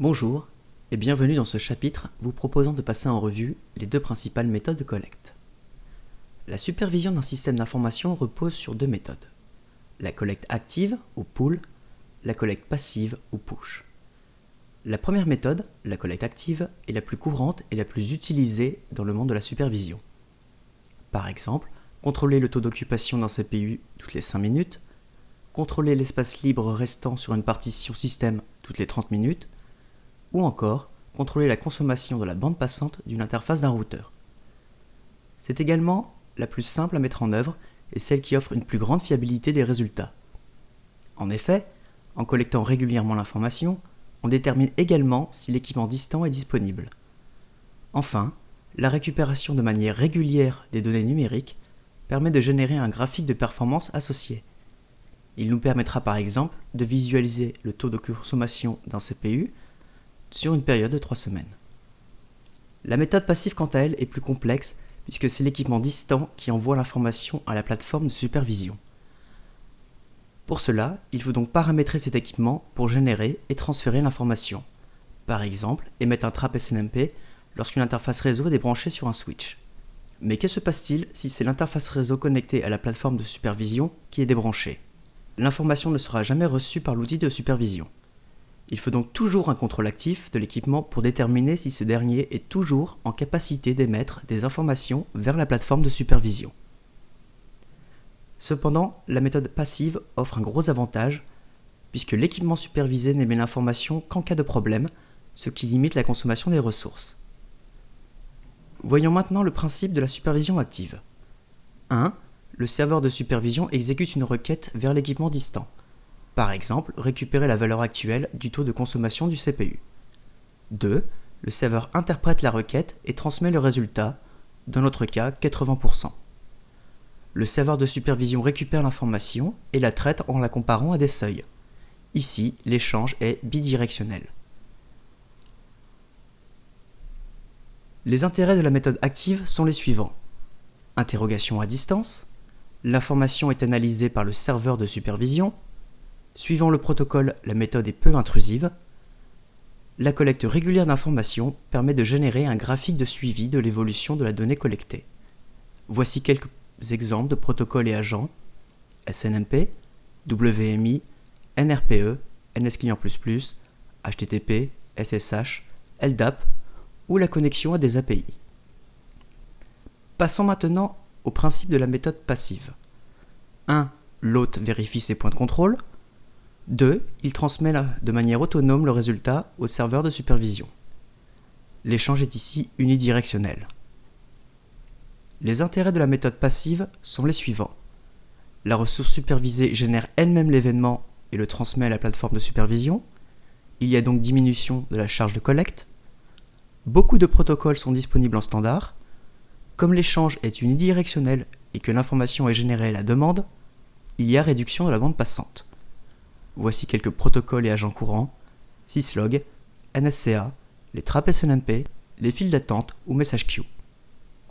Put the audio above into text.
Bonjour et bienvenue dans ce chapitre vous proposant de passer en revue les deux principales méthodes de collecte. La supervision d'un système d'information repose sur deux méthodes. La collecte active ou pull, la collecte passive ou push. La première méthode, la collecte active, est la plus courante et la plus utilisée dans le monde de la supervision. Par exemple, contrôler le taux d'occupation d'un CPU toutes les 5 minutes, contrôler l'espace libre restant sur une partition système toutes les 30 minutes, ou encore contrôler la consommation de la bande passante d'une interface d'un routeur. C'est également la plus simple à mettre en œuvre et celle qui offre une plus grande fiabilité des résultats. En effet, en collectant régulièrement l'information, on détermine également si l'équipement distant est disponible. Enfin, la récupération de manière régulière des données numériques permet de générer un graphique de performance associé. Il nous permettra par exemple de visualiser le taux de consommation d'un CPU sur une période de 3 semaines. La méthode passive quant à elle est plus complexe puisque c'est l'équipement distant qui envoie l'information à la plateforme de supervision. Pour cela, il faut donc paramétrer cet équipement pour générer et transférer l'information. Par exemple, émettre un trap SNMP lorsqu'une interface réseau est débranchée sur un switch. Mais que se passe-t-il si c'est l'interface réseau connectée à la plateforme de supervision qui est débranchée ? L'information ne sera jamais reçue par l'outil de supervision. Il faut donc toujours un contrôle actif de l'équipement pour déterminer si ce dernier est toujours en capacité d'émettre des informations vers la plateforme de supervision. Cependant, la méthode passive offre un gros avantage puisque l'équipement supervisé n'émet l'information qu'en cas de problème, ce qui limite la consommation des ressources. Voyons maintenant le principe de la supervision active. 1. Le serveur de supervision exécute une requête vers l'équipement distant. Par exemple, récupérer la valeur actuelle du taux de consommation du CPU. 2. Le serveur interprète la requête et transmet le résultat, dans notre cas 80%. Le serveur de supervision récupère l'information et la traite en la comparant à des seuils. Ici, l'échange est bidirectionnel. Les intérêts de la méthode active sont les suivants. Interrogation à distance. L'information est analysée par le serveur de supervision. Suivant le protocole, la méthode est peu intrusive. La collecte régulière d'informations permet de générer un graphique de suivi de l'évolution de la donnée collectée. Voici quelques exemples de protocoles et agents: SNMP, WMI, NRPE, NSClient++, HTTP, SSH, LDAP ou la connexion à des API. Passons maintenant au principe de la méthode passive. 1. L'hôte vérifie ses points de contrôle. 2. Il transmet de manière autonome le résultat au serveur de supervision. L'échange est ici unidirectionnel. Les intérêts de la méthode passive sont les suivants. La ressource supervisée génère elle-même l'événement et le transmet à la plateforme de supervision. Il y a donc diminution de la charge de collecte. Beaucoup de protocoles sont disponibles en standard. Comme l'échange est unidirectionnel et que l'information est générée à la demande, il y a réduction de la bande passante. Voici quelques protocoles et agents courants: Syslog, NSCA, les trappes SNMP, les files d'attente ou message queue.